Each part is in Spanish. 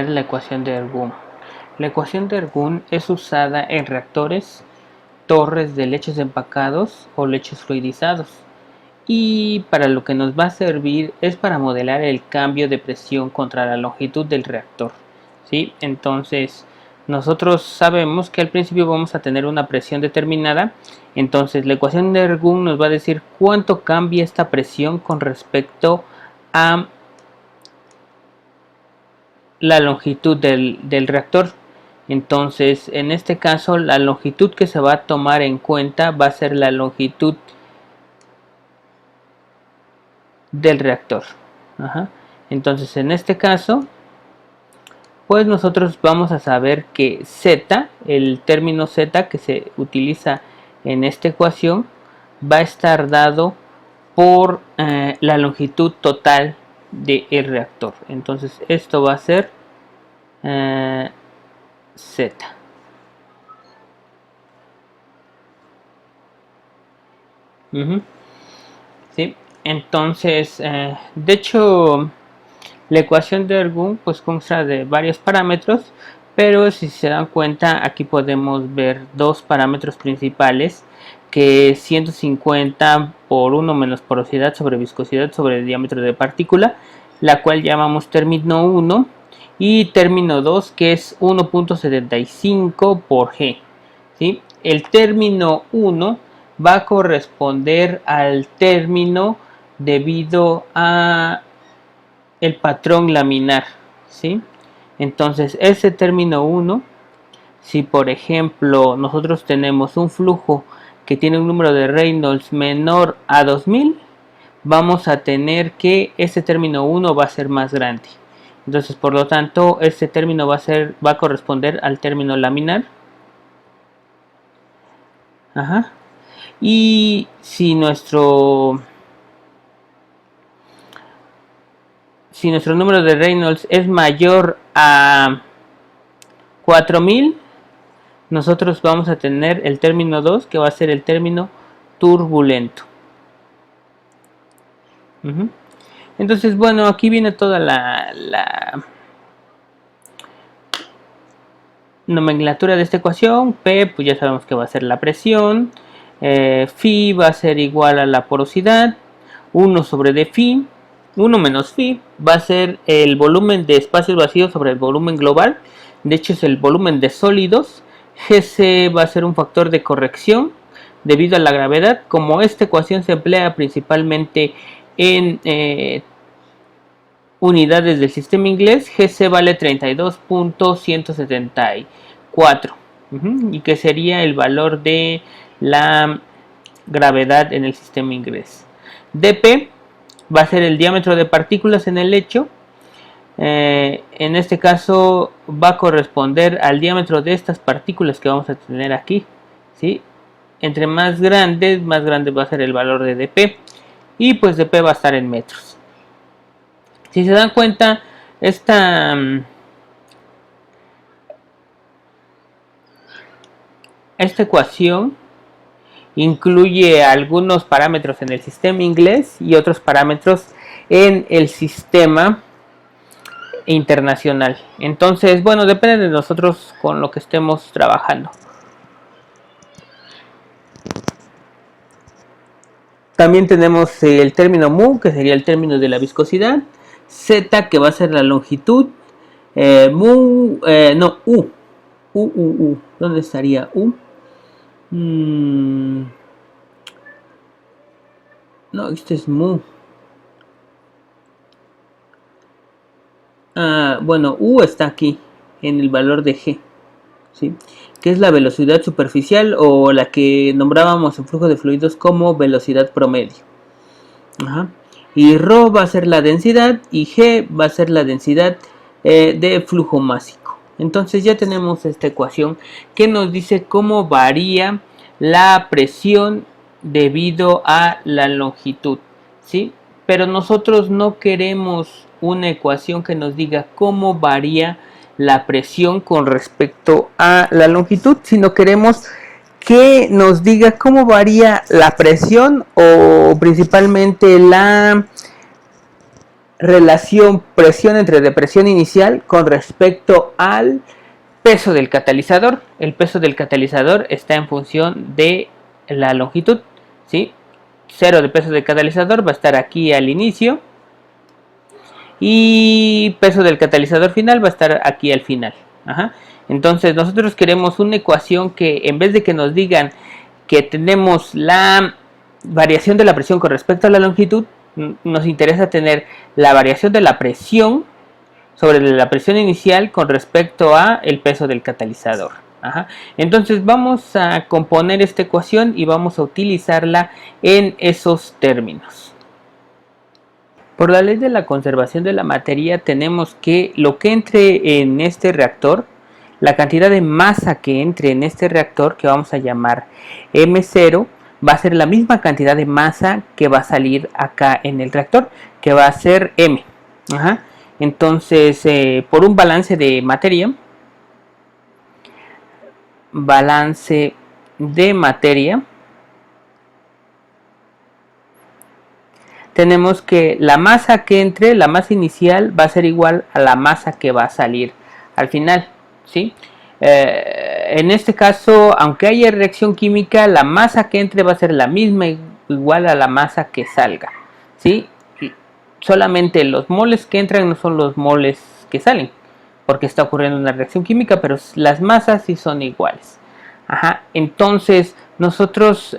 La ecuación de Ergun. La ecuación de Ergun es usada en reactores, torres de lechos empacados o lechos fluidizados. Y para lo que nos va a servir es para modelar el cambio de presión contra la longitud del reactor. ¿Sí? Entonces, nosotros sabemos que al principio vamos a tener una presión determinada. Entonces, la ecuación de Ergun nos va a decir cuánto cambia esta presión con respecto a la longitud del reactor. Entonces, en este caso, la longitud que se va a tomar en cuenta va a ser la longitud del reactor. Ajá. Entonces, en este caso, pues nosotros vamos a saber que Z, el término Z que se utiliza en esta ecuación, va a estar dado por la longitud total del reactor. Entonces, esto va a ser Z. ¿Sí? Entonces, de hecho, la ecuación de Ergun pues consta de varios parámetros, pero si se dan cuenta, aquí podemos ver dos parámetros principales, que es 150 por 1 menos porosidad sobre viscosidad sobre el diámetro de partícula, la cual llamamos término 1, y término 2, que es 1.75 por G. ¿Sí? El término 1 va a corresponder al término debido a el patrón laminar, ¿sí? Entonces, ese término 1, si por ejemplo nosotros tenemos un flujo que tiene un número de Reynolds menor a 2000, vamos a tener que ese término 1 va a ser más grande. Entonces, por lo tanto, este término va a corresponder al término laminar. Ajá. Y si nuestro número de Reynolds es mayor a 4000, nosotros vamos a tener el término 2, que va a ser el término turbulento. Entonces, bueno, aquí viene toda la nomenclatura de esta ecuación. P, pues ya sabemos que va a ser la presión. Phi va a ser igual a la porosidad. 1 sobre d phi. 1 menos phi va a ser el volumen de espacios vacíos sobre el volumen global. De hecho, es el volumen de sólidos. Gc va a ser un factor de corrección debido a la gravedad. Como esta ecuación se emplea principalmente en unidades del sistema inglés, Gc vale 32.174 y que sería el valor de la gravedad en el sistema inglés. dp va a ser el diámetro de partículas en el lecho. En este caso va a corresponder al diámetro de estas partículas que vamos a tener aquí, ¿sí? Entre más grande va a ser el valor de dp, y pues dp va a estar en metros. Si se dan cuenta, esta ecuación incluye algunos parámetros en el sistema inglés y otros parámetros en el sistema internacional. Entonces, bueno, depende de nosotros con lo que estemos trabajando. También tenemos el término mu, que sería el término de la viscosidad. Z, que va a ser la longitud. U. ¿Dónde estaría U? No, este es mu. Bueno, U está aquí en el valor de G, ¿sí? Que es la velocidad superficial, o la que nombrábamos en flujo de fluidos como velocidad promedio. Ajá. Y ρ va a ser la densidad y G va a ser la densidad de flujo másico. Entonces ya tenemos esta ecuación que nos dice cómo varía la presión debido a la longitud, ¿sí? Pero nosotros no queremos una ecuación que nos diga cómo varía la presión con respecto a la longitud, sino queremos que nos diga cómo varía la presión, o principalmente la relación presión entre depresión inicial con respecto al peso del catalizador. El peso del catalizador está en función de la longitud, ¿sí? 0 de peso del catalizador va a estar aquí al inicio y peso del catalizador final va a estar aquí al final. Ajá. Entonces nosotros queremos una ecuación que en vez de que nos digan que tenemos la variación de la presión con respecto a la longitud, nos interesa tener la variación de la presión sobre la presión inicial con respecto a el peso del catalizador. Ajá. Entonces vamos a componer esta ecuación y vamos a utilizarla en esos términos. Por la ley de la conservación de la materia tenemos que lo que entre en este reactor, la cantidad de masa que entre en este reactor, que vamos a llamar M0, va a ser la misma cantidad de masa que va a salir acá en el reactor, que va a ser M. Ajá. Entonces, por un balance de materia, tenemos que la masa que entre, la masa inicial, va a ser igual a la masa que va a salir al final, ¿sí? En este caso, aunque haya reacción química, la masa que entre va a ser la misma, igual a la masa que salga, ¿sí? Solamente los moles que entran no son los moles que salen, porque está ocurriendo una reacción química, pero las masas sí son iguales. Ajá. Entonces, nosotros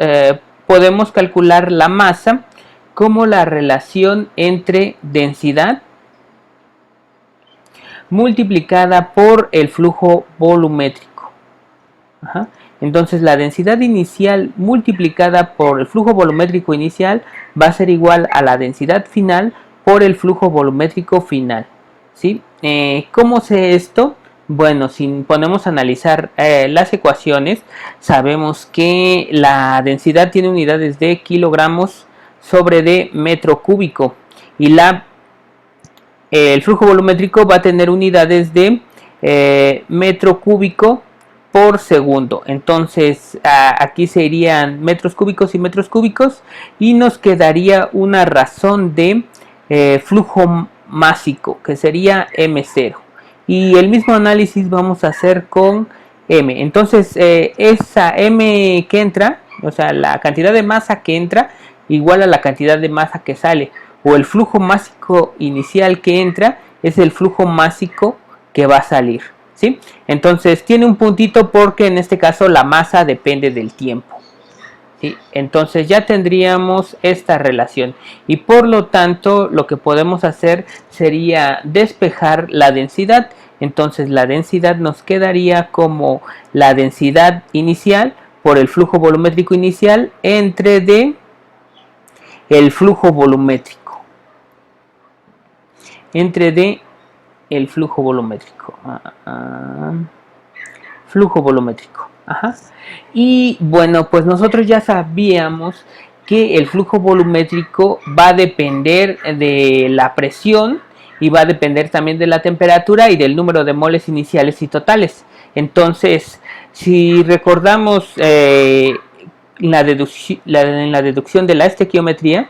podemos calcular la masa como la relación entre densidad multiplicada por el flujo volumétrico. Ajá. Entonces la densidad inicial multiplicada por el flujo volumétrico inicial va a ser igual a la densidad final por el flujo volumétrico final. ¿Sí? ¿Cómo sé esto? Bueno, si ponemos a analizar las ecuaciones, sabemos que la densidad tiene unidades de kilogramos sobre de metro cúbico y el flujo volumétrico va a tener unidades de metro cúbico por segundo. Entonces aquí serían metros cúbicos y nos quedaría una razón de flujo másico que sería M0. Y el mismo análisis vamos a hacer con M. Entonces esa M que entra, o sea, la cantidad de masa que entra igual a la cantidad de masa que sale, o el flujo másico inicial que entra es el flujo másico que va a salir, ¿sí? Entonces tiene un puntito porque en este caso la masa depende del tiempo, ¿sí? Entonces ya tendríamos esta relación y por lo tanto lo que podemos hacer sería despejar la densidad. Entonces la densidad nos quedaría como la densidad inicial por el flujo volumétrico inicial entre d el flujo volumétrico, entre d el flujo volumétrico, flujo volumétrico. Ajá. Y bueno, pues nosotros ya sabíamos que el flujo volumétrico va a depender de la presión y va a depender también de la temperatura y del número de moles iniciales y totales. Entonces, si recordamos en la deducción de la estequiometría,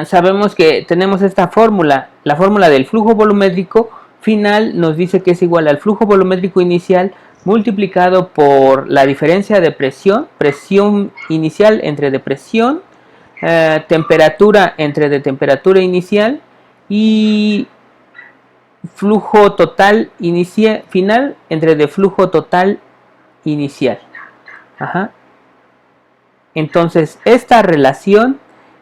sabemos que tenemos esta fórmula, la fórmula del flujo volumétrico final nos dice que es igual al flujo volumétrico inicial multiplicado por la diferencia de presión inicial entre depresión, temperatura entre de temperatura inicial y flujo total final entre de flujo total inicial. Ajá. Entonces esta relación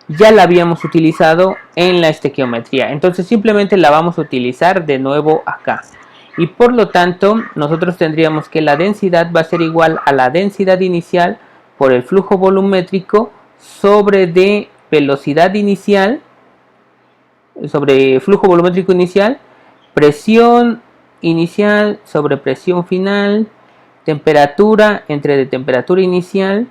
ya la habíamos utilizado en la estequiometría, entonces simplemente la vamos a utilizar de nuevo acá y por lo tanto nosotros tendríamos que la densidad va a ser igual a la densidad inicial por el flujo volumétrico sobre de velocidad inicial sobre flujo volumétrico inicial, presión inicial sobre presión final, temperatura entre de temperatura inicial,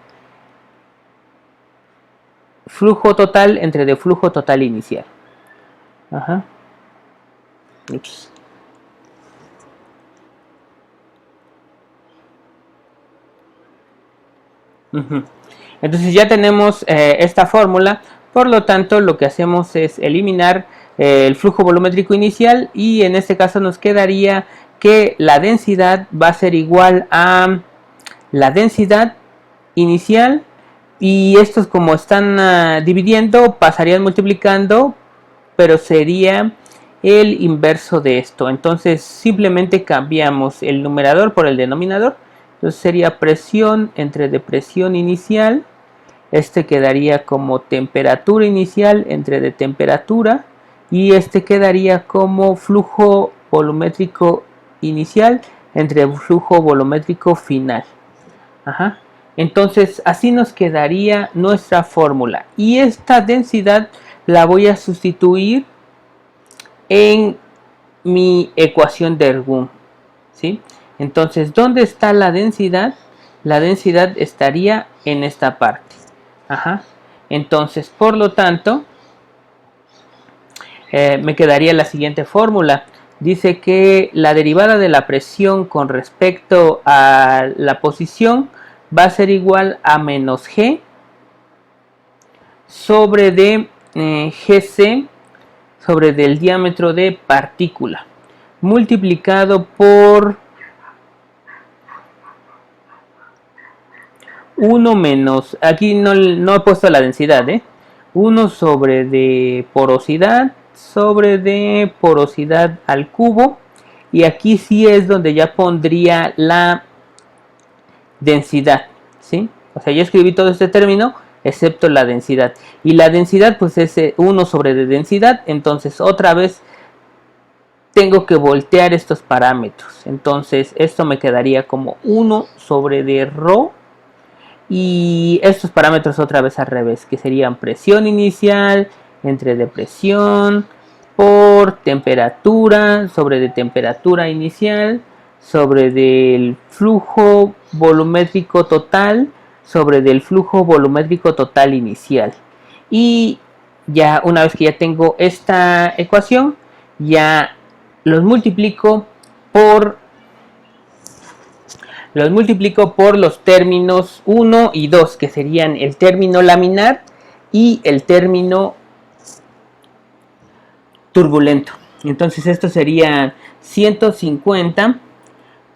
flujo total entre de flujo total inicial. Ajá. Ups. Entonces ya tenemos esta fórmula, por lo tanto lo que hacemos es eliminar el flujo volumétrico inicial y en este caso nos quedaría que la densidad va a ser igual a la densidad inicial y estos como están dividiendo pasarían multiplicando, pero sería el inverso de esto. Entonces simplemente cambiamos el numerador por el denominador. Entonces sería presión entre depresión inicial. Este quedaría como temperatura inicial entre de temperatura. Y este quedaría como flujo volumétrico inicial entre flujo volumétrico final. Ajá. Entonces así nos quedaría nuestra fórmula. Y esta densidad la voy a sustituir en mi ecuación de Ergun, ¿sí? Entonces, ¿dónde está la densidad? La densidad estaría en esta parte. Ajá. Entonces, por lo tanto, me quedaría la siguiente fórmula. Dice que la derivada de la presión con respecto a la posición va a ser igual a menos G sobre de Gc sobre del diámetro de partícula multiplicado por 1 menos, aquí no he puesto la densidad, 1 sobre de porosidad sobre de porosidad al cubo, y aquí sí es donde ya pondría la densidad, ¿sí? O sea, yo escribí todo este término excepto la densidad, y la densidad pues es 1 sobre de densidad, entonces otra vez tengo que voltear estos parámetros. Entonces esto me quedaría como 1 sobre de rho. Y estos parámetros otra vez al revés, que serían presión inicial entre depresión por temperatura sobre de temperatura inicial sobre del flujo volumétrico total sobre del flujo volumétrico total inicial. Y ya una vez que ya tengo esta ecuación, ya los multiplico por los términos 1 y 2, que serían el término laminar y el término turbulento. Entonces esto sería 150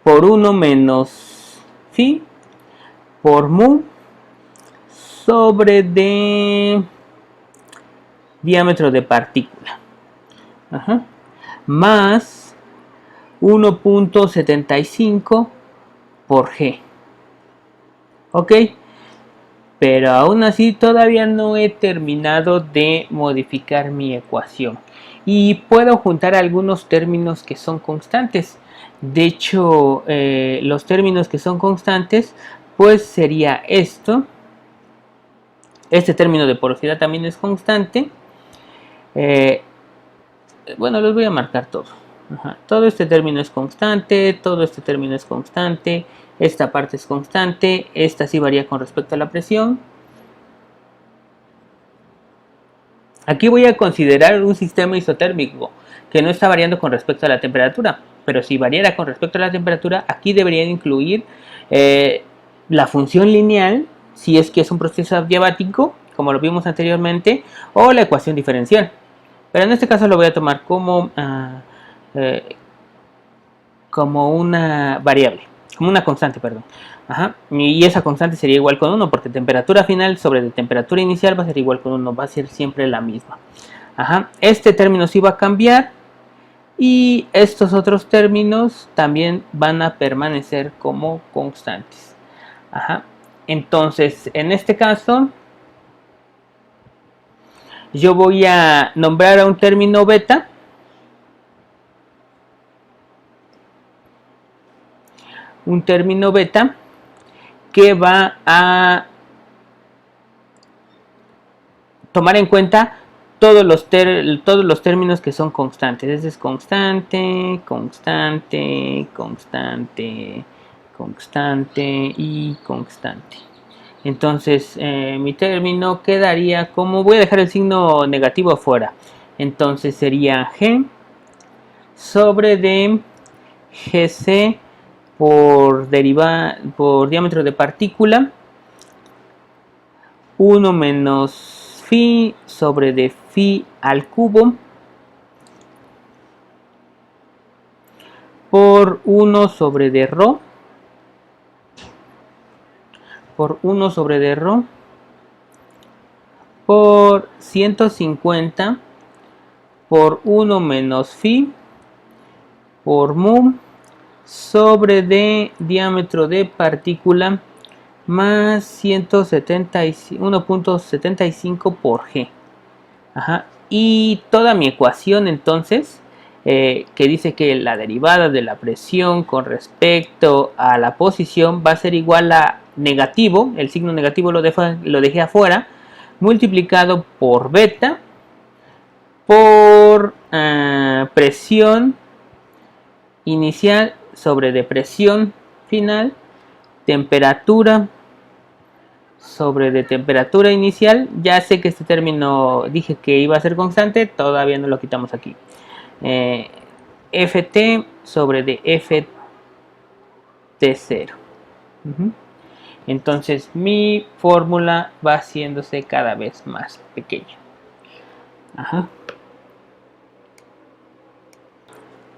por 1 menos phi por mu sobre de diámetro de partícula. Ajá. Más 1.75 por G. Ok, pero aún así todavía no he terminado de modificar mi ecuación y puedo juntar algunos términos que son constantes. De hecho, los términos que son constantes pues sería esto. Este término de porosidad también es constante. Bueno, los voy a marcar todos. Ajá. Todo este término es constante, todo este término es constante, esta parte es constante, esta sí varía con respecto a la presión. Aquí voy a considerar un sistema isotérmico que no está variando con respecto a la temperatura, pero si variara con respecto a la temperatura, aquí debería incluir la función lineal, si es que es un proceso adiabático, como lo vimos anteriormente, o la ecuación diferencial. Pero en este caso lo voy a tomar como una variable, como una constante, perdón. Ajá. Y esa constante sería igual con 1, porque temperatura final sobre de temperatura inicial va a ser igual con 1, va a ser siempre la misma. Ajá. Este término sí va a cambiar y estos otros términos también van a permanecer como constantes. Ajá. Entonces, en este caso, yo voy a nombrar a un término beta. Un término beta que va a tomar en cuenta todos los términos que son constantes. Este es constante, constante, constante, constante y constante. Entonces mi término quedaría como, voy a dejar el signo negativo afuera, entonces sería G sobre de Gc por diámetro de partícula 1 menos phi sobre de phi al cubo por 1 sobre de rho por 1 sobre de rho por 150 por 1 menos phi por mu sobre de diámetro de partícula más 1.75 por g. Ajá. Y toda mi ecuación entonces, que dice que la derivada de la presión con respecto a la posición va a ser igual a negativo, el signo negativo lo dejé afuera, multiplicado por beta, por presión inicial sobre depresión final, temperatura sobre de temperatura inicial. Ya sé que este término dije que iba a ser constante, todavía no lo quitamos aquí. Ft sobre de Ft0. Entonces mi fórmula va haciéndose cada vez más pequeña. Ajá.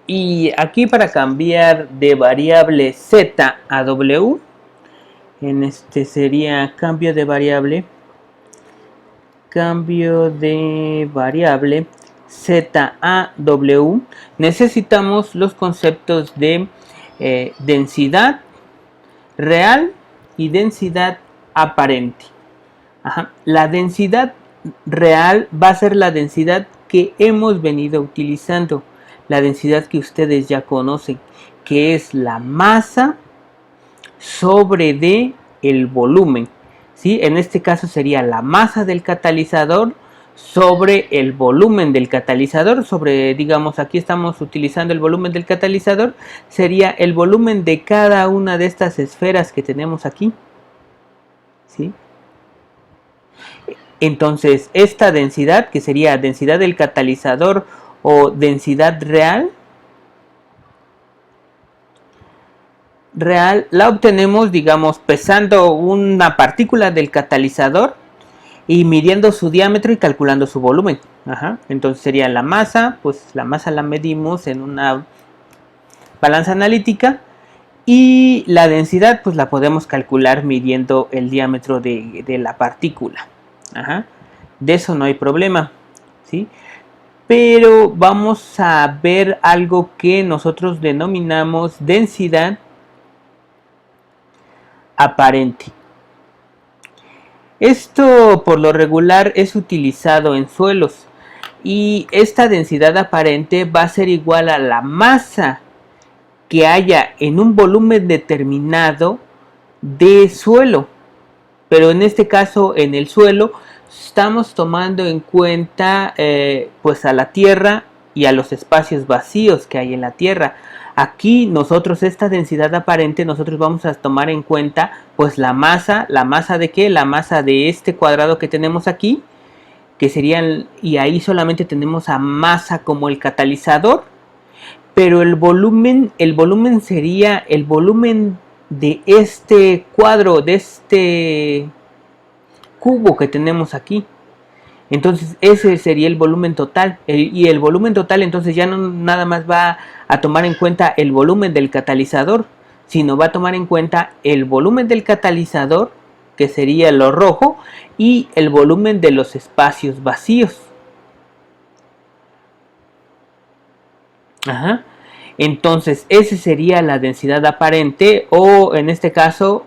Y aquí, para cambiar de variable z a w, en este sería cambio de variable z a w, necesitamos los conceptos de densidad real y densidad aparente. Ajá. La densidad real va a ser la densidad que hemos venido utilizando, la densidad que ustedes ya conocen, que es la masa sobre de el volumen, ¿sí? En este caso sería la masa del catalizador sobre el volumen del catalizador, sobre, digamos, aquí estamos utilizando el volumen del catalizador, sería el volumen de cada una de estas esferas que tenemos aquí, ¿sí? Entonces, esta densidad, que sería densidad del catalizador o densidad real, la obtenemos, digamos, pesando una partícula del catalizador y midiendo su diámetro y calculando su volumen. Ajá. Entonces sería la masa, pues la masa la medimos en una balanza analítica, y la densidad pues la podemos calcular midiendo el diámetro de la partícula. Ajá. De eso no hay problema, ¿sí? Pero vamos a ver algo que nosotros denominamos densidad aparente. Esto por lo regular es utilizado en suelos, y esta densidad aparente va a ser igual a la masa que haya en un volumen determinado de suelo. Pero en este caso, en el suelo, estamos tomando en cuenta pues a la tierra y a los espacios vacíos que hay en la tierra. Aquí nosotros, esta densidad aparente, nosotros vamos a tomar en cuenta pues la masa ¿de qué? La masa de este cuadrado que tenemos aquí, que serían, y ahí solamente tenemos a masa como el catalizador, pero el volumen sería el volumen de este cuadro, de este cubo que tenemos aquí. Entonces ese sería el volumen total, y el volumen total entonces ya no nada más va a tomar en cuenta el volumen del catalizador, sino va a tomar en cuenta el volumen del catalizador, que sería lo rojo, y el volumen de los espacios vacíos. Ajá. Entonces ese sería la densidad aparente, o en este caso,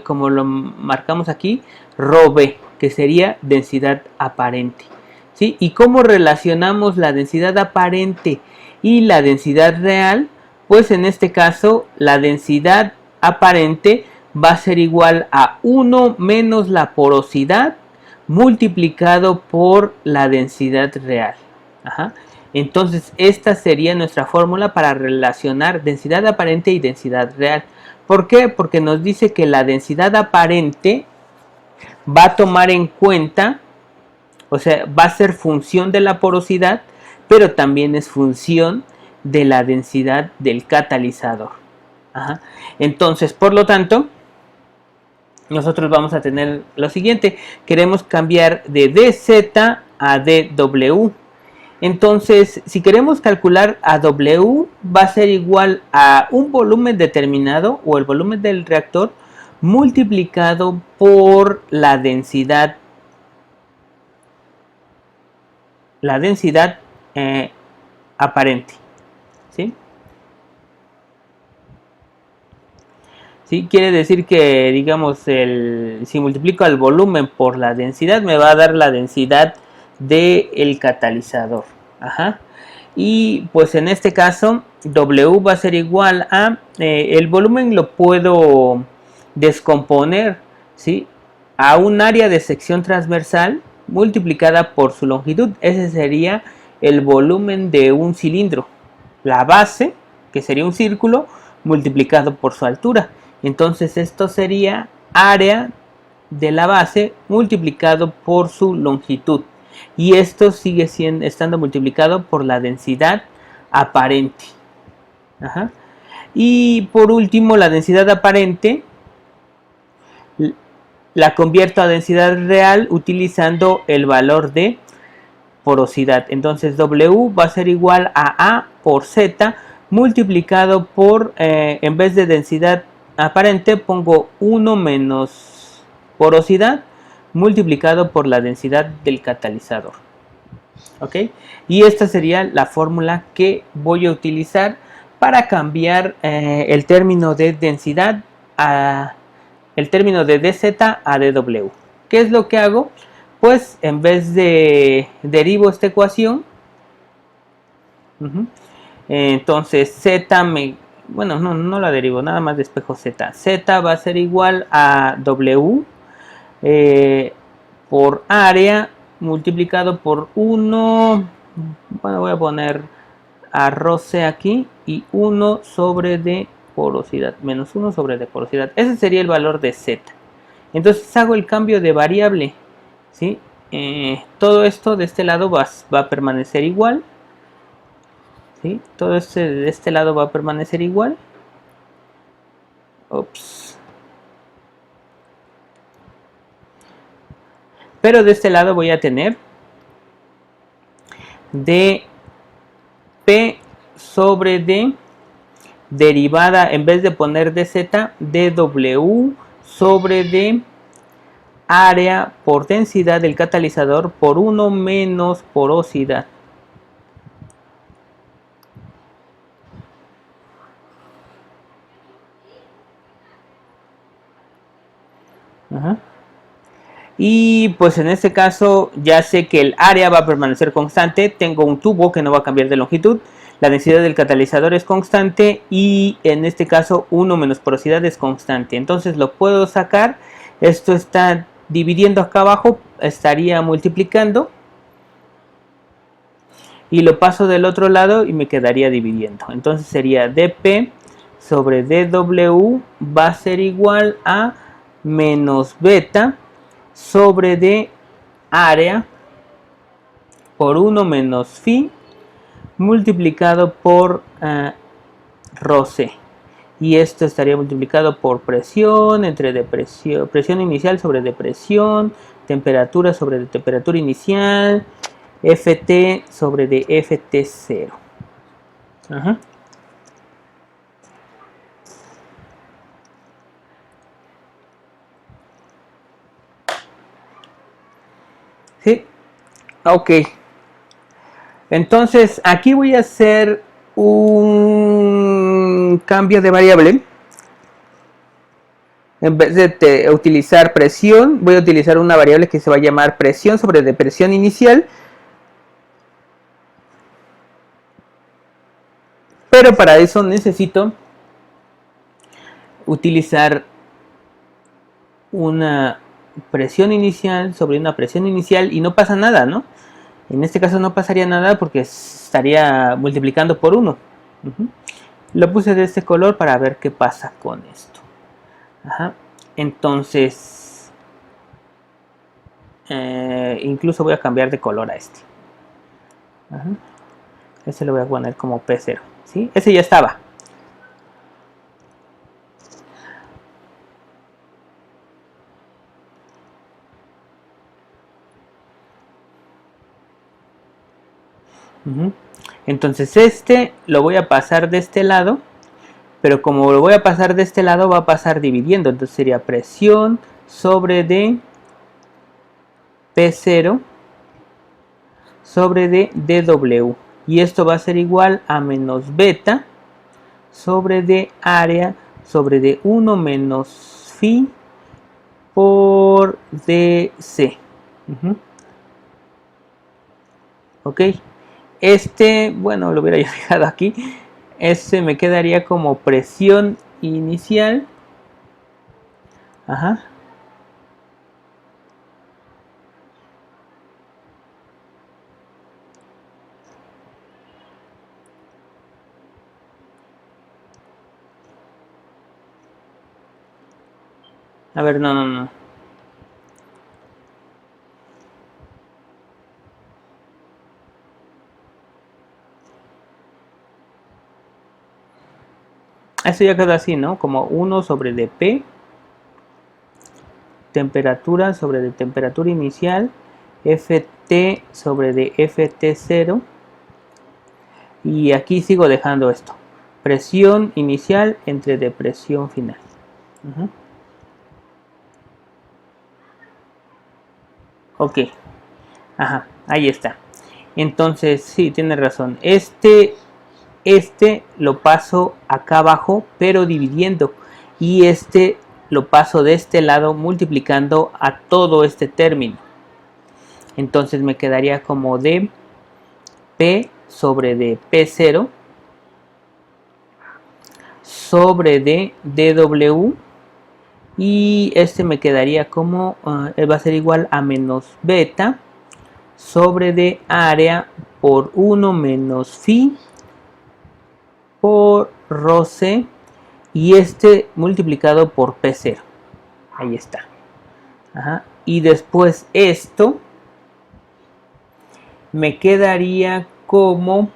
como lo marcamos aquí, ρB, que sería densidad aparente, ¿sí? ¿Y cómo relacionamos la densidad aparente y la densidad real? Pues en este caso la densidad aparente va a ser igual a 1 menos la porosidad multiplicado por la densidad real. Ajá. Entonces esta sería nuestra fórmula para relacionar densidad aparente y densidad real. ¿Por qué? Porque nos dice que la densidad aparente va a tomar en cuenta, o sea, va a ser función de la porosidad, pero también es función de la densidad del catalizador. Ajá. Entonces, por lo tanto, nosotros vamos a tener lo siguiente. Queremos cambiar de dz a dw. Entonces, si queremos calcular a W, va a ser igual a un volumen determinado o el volumen del reactor multiplicado por la densidad aparente. ¿Sí? ¿Sí? Quiere decir que, digamos, si multiplico el volumen por la densidad, me va a dar la densidad del catalizador. Ajá. Y pues en este caso, W va a ser igual a, el volumen lo puedo descomponer, ¿sí?, a un área de sección transversal multiplicada por su longitud. Ese sería el volumen de un cilindro. La base, que sería un círculo, multiplicado por su altura. Entonces esto sería área de la base multiplicado por su longitud. Y esto sigue estando multiplicado por la densidad aparente. Ajá. Y por último, la densidad aparente la convierto a densidad real utilizando el valor de porosidad. Entonces W va a ser igual a A por Z multiplicado por, en vez de densidad aparente, pongo 1 menos porosidad multiplicado por la densidad del catalizador. ¿Ok? Y esta sería la fórmula que voy a utilizar para cambiar el término de densidad a el término de dz a dw. ¿Qué es lo que hago? Pues en vez de derivo esta ecuación, entonces z bueno, no la derivo, nada más despejo z. Z va a ser igual a w por área multiplicado por 1, bueno, voy a poner a roce aquí, y 1 sobre de porosidad, menos 1 sobre de porosidad. Ese sería el valor de z. Entonces hago el cambio de variable, ¿sí? Todo esto de este lado va a permanecer igual, ¿sí? Todo esto de este lado va a permanecer igual. Ups. Pero de este lado voy a tener dp sobre d derivada, en vez de poner dz, dw sobre d área por densidad del catalizador por 1 menos porosidad. Ajá. Y pues en este caso ya sé que el área va a permanecer constante, tengo un tubo que no va a cambiar de longitud, la densidad del catalizador es constante y en este caso 1 menos porosidad es constante. Entonces lo puedo sacar, esto está dividiendo acá abajo, estaría multiplicando y lo paso del otro lado y me quedaría dividiendo. Entonces sería dp sobre dw va a ser igual a menos beta sobre de área por 1 menos phi multiplicado por roce. Y esto estaría multiplicado por presión entre presión inicial sobre depresión, temperatura sobre de temperatura inicial, Ft sobre de Ft0. Ajá. Sí, ok. Entonces aquí voy a hacer un cambio de variable. En vez de utilizar presión, voy a utilizar una variable que se va a llamar presión sobre depresión inicial. Pero para eso necesito utilizar una presión inicial sobre una presión inicial y no pasa nada, ¿no? En este caso no pasaría nada porque estaría multiplicando por 1. Lo puse de este color para ver qué pasa con esto. Ajá. Entonces, incluso voy a cambiar de color a este. Ajá. Ese lo voy a poner como P0. ¿Sí? Ese ya estaba. Entonces este lo voy a pasar de este lado, pero como lo voy a pasar de este lado va a pasar dividiendo, entonces sería presión sobre de P0 sobre de dW, y esto va a ser igual a menos beta sobre de área sobre de 1 menos phi por dc. Ok, bueno, lo hubiera yo dejado aquí. Me quedaría como presión inicial. Ajá. A ver, no. Esto ya queda así, ¿no? Como 1 sobre dp, temperatura sobre de temperatura inicial, Ft sobre de Ft0. Y aquí sigo dejando esto. Presión inicial entre de presión final. Ok. Ajá, ahí está. Entonces, sí, tiene razón. Este lo paso acá abajo, pero dividiendo. Y este lo paso de este lado multiplicando a todo este término. Entonces me quedaría como de P sobre de P0 sobre de dW. Y este me quedaría como, va a ser igual a menos beta sobre de área por 1 menos phi por rho c, y este multiplicado por P0. Ahí está. Ajá. Y después esto me quedaría como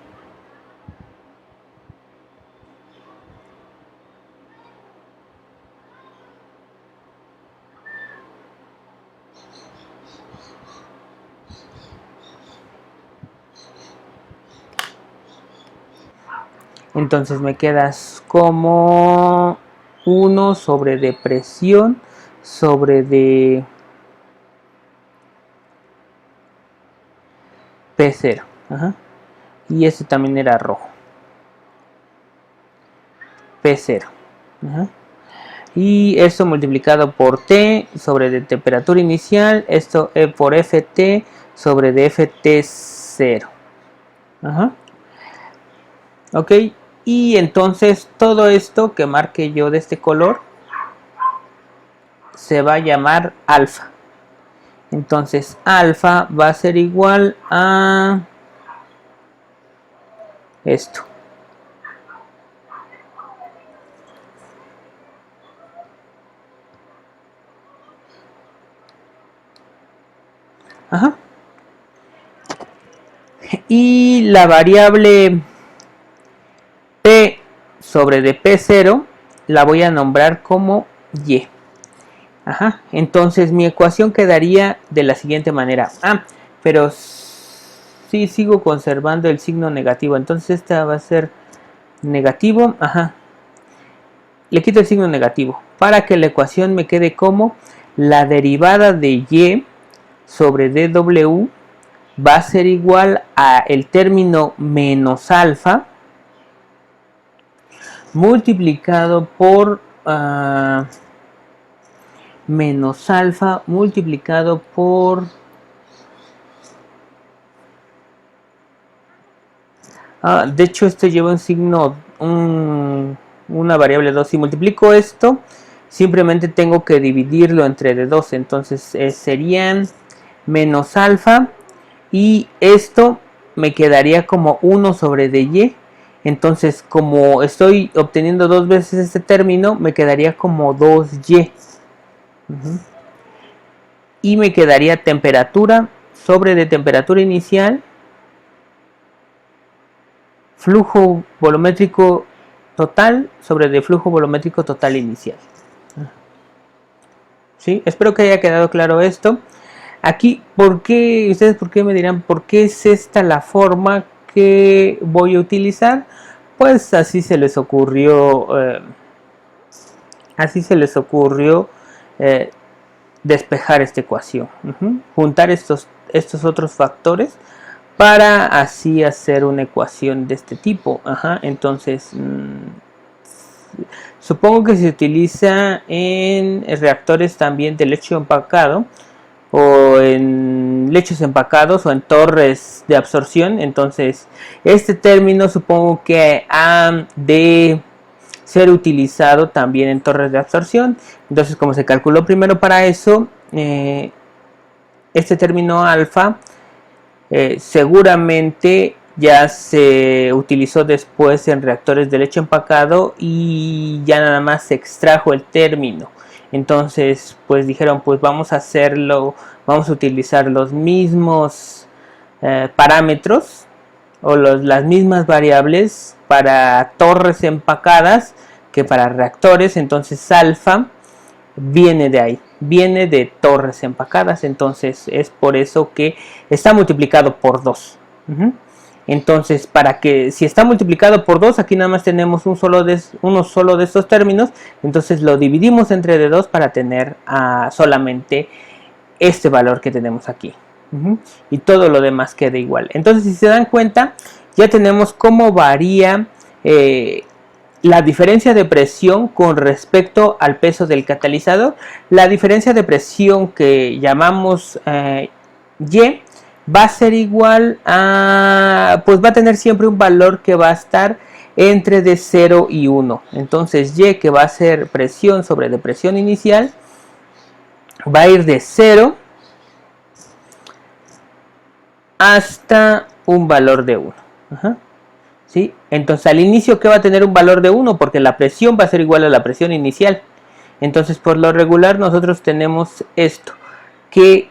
entonces me quedas como 1 sobre de presión sobre de P0. Ajá. Y este también era rojo. P0. Ajá. Y esto multiplicado por T sobre de temperatura inicial, esto por Ft sobre de Ft0. Ajá. Ok, y entonces todo esto que marque yo de este color se va a llamar alfa. Entonces alfa va a ser igual a esto. Ajá. Y la variable P sobre de P0 la voy a nombrar como Y. Ajá. Entonces mi ecuación quedaría de la siguiente manera. Pero sí sigo conservando el signo negativo. Entonces esta va a ser negativo. Ajá. Le quito el signo negativo para que la ecuación me quede como la derivada de Y sobre dW va a ser igual a el término menos alfa multiplicado por menos alfa multiplicado por de hecho esto lleva un signo, una variable 2. Si multiplico esto simplemente tengo que dividirlo entre de 2, entonces serían menos alfa, y esto me quedaría como 1 sobre de Y. Entonces como estoy obteniendo dos veces este término, me quedaría como 2Y. Y me quedaría temperatura sobre de temperatura inicial, flujo volumétrico total sobre de flujo volumétrico total inicial. ¿Sí? Espero que haya quedado claro esto. Aquí, ustedes por qué me dirán, ¿por qué es esta la forma que voy a utilizar, pues así se les ocurrió despejar esta ecuación, juntar estos otros factores para así hacer una ecuación de este tipo. Entonces supongo que se utiliza en reactores también de lecho empacado, o en lechos empacados, o en torres de absorción. Entonces este término supongo que ha de ser utilizado también en torres de absorción. Entonces, como se calculó primero para eso, este término alfa seguramente ya se utilizó después en reactores de leche empacado y ya nada más se extrajo el término. Entonces pues dijeron, pues vamos a hacerlo, vamos a utilizar los mismos parámetros o las mismas variables para torres empacadas que para reactores. Entonces alfa viene de ahí, viene de torres empacadas. Entonces es por eso que está multiplicado por 2. Entonces, para que si está multiplicado por 2, aquí nada más tenemos uno solo de estos términos. Entonces lo dividimos entre de 2 para tener solamente este valor que tenemos aquí. Y todo lo demás queda igual. Entonces, si se dan cuenta, ya tenemos cómo varía la diferencia de presión con respecto al peso del catalizador. La diferencia de presión que llamamos Y va a ser igual a, pues va a tener siempre un valor que va a estar entre de 0 y 1. Entonces Y, que va a ser presión sobre depresión inicial, va a ir de 0 hasta un valor de 1. ¿Sí? Entonces al inicio, que va a tener un valor de 1, porque la presión va a ser igual a la presión inicial. Entonces por lo regular nosotros tenemos esto, que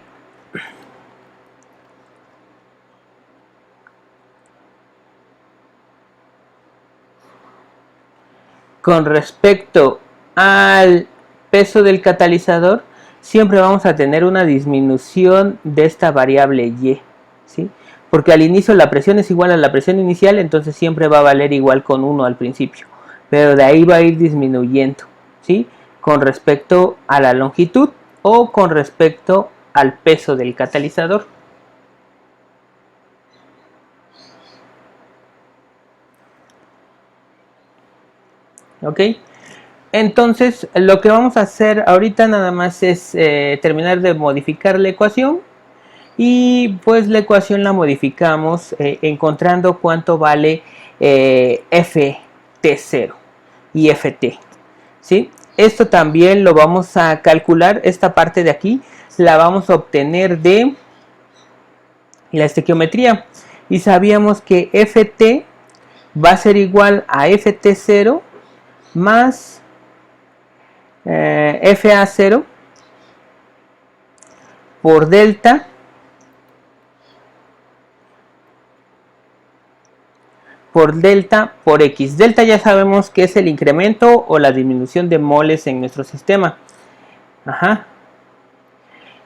con respecto al peso del catalizador siempre vamos a tener una disminución de esta variable Y, ¿sí? Porque al inicio la presión es igual a la presión inicial, entonces siempre va a valer igual con 1 al principio, pero de ahí va a ir disminuyendo, ¿sí? Con respecto a la longitud o con respecto al peso del catalizador. ¿Ok? Entonces lo que vamos a hacer ahorita nada más es terminar de modificar la ecuación. Y pues la ecuación la modificamos encontrando cuánto vale Ft0 y Ft, ¿sí? Esto también lo vamos a calcular. Esta parte de aquí la vamos a obtener de la estequiometría. Y sabíamos que Ft va a ser igual a Ft0 más Fa0 por delta por X. Delta ya sabemos que es el incremento o la disminución de moles en nuestro sistema.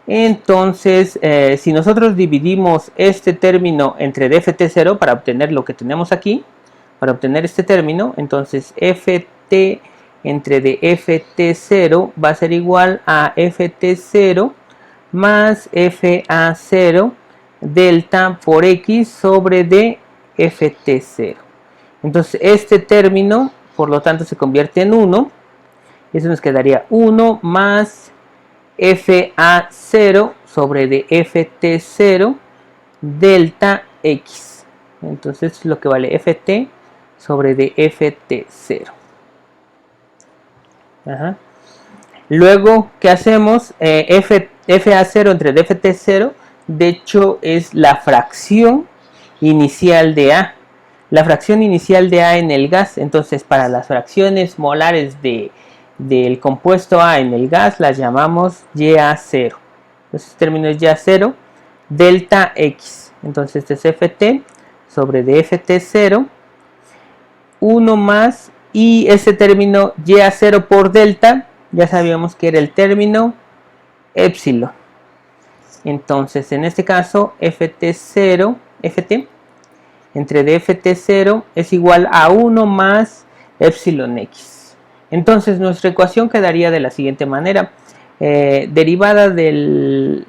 Entonces, si nosotros dividimos este término entre dft0 para obtener lo que tenemos aquí, para obtener este término, entonces Ft entre dft0 va a ser igual a Ft0 más Fa0 delta por X sobre dft0. Entonces este término por lo tanto se convierte en 1. Eso nos quedaría 1 más Fa0 sobre dft0 delta X. Entonces lo que vale Ft sobre dft0. Luego, ¿qué hacemos? Fa0 entre dft0, de hecho es la fracción inicial de A. La fracción inicial de A en el gas. Entonces para las fracciones molares del compuesto A en el gas las llamamos Ya0. Entonces este término es Ya0 delta X. Entonces este es Ft sobre dft0 1 más, y ese término Ya0 por delta ya sabíamos que era el término epsilon. Entonces en este caso Ft entre dft0 es igual a 1 más epsilon x. Entonces nuestra ecuación quedaría de la siguiente manera. Derivada de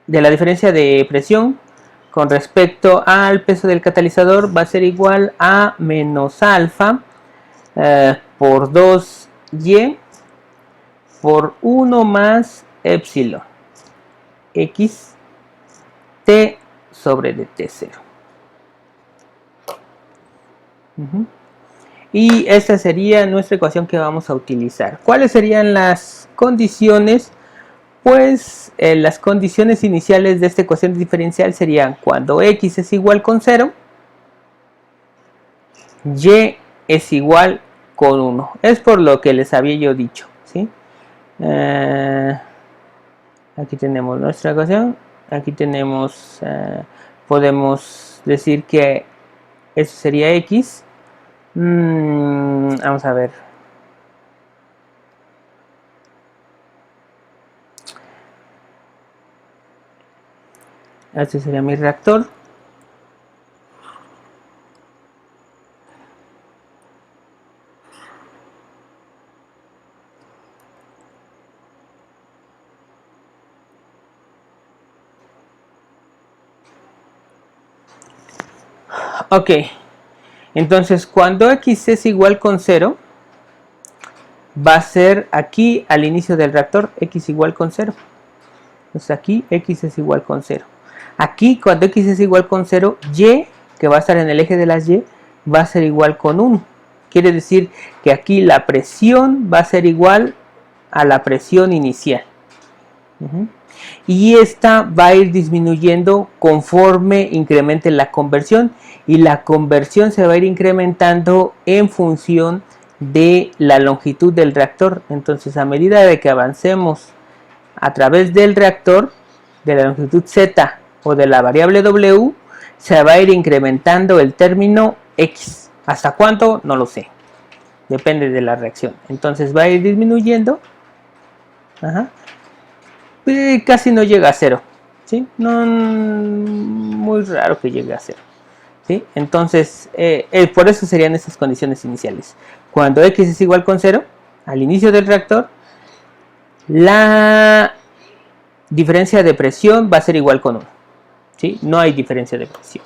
la diferencia de presión con respecto al peso del catalizador va a ser igual a menos alfa por 2y por 1 más epsilon x t sobre dt0. Y esta sería nuestra ecuación que vamos a utilizar. ¿Cuáles serían las condiciones? Pues las condiciones iniciales de esta ecuación diferencial serían cuando x es igual con 0, y es igual con 1. Es por lo que les había yo dicho, ¿sí? Aquí tenemos nuestra ecuación. Aquí tenemos, podemos decir que eso sería x. Vamos a ver. Este sería mi reactor. Ok. Entonces, cuando x es igual con 0, va a ser aquí al inicio del reactor x igual con 0. Entonces aquí x es igual con 0. Aquí cuando x es igual con 0, y, que va a estar en el eje de las y, va a ser igual con 1. Quiere decir que aquí la presión va a ser igual a la presión inicial. Y esta va a ir disminuyendo conforme incremente la conversión. Y la conversión se va a ir incrementando en función de la longitud del reactor. Entonces, a medida de que avancemos a través del reactor, de la longitud z o de la variable w, se va a ir incrementando el término x. ¿Hasta cuánto? No lo sé. Depende de la reacción. Entonces va a ir disminuyendo. Casi no llega a 0. ¿Sí? No, muy raro que llegue a 0. ¿Sí? Entonces, por eso serían esas condiciones iniciales. Cuando x es igual con 0, al inicio del reactor, la diferencia de presión va a ser igual con 1. ¿Sí? No hay diferencia de presión.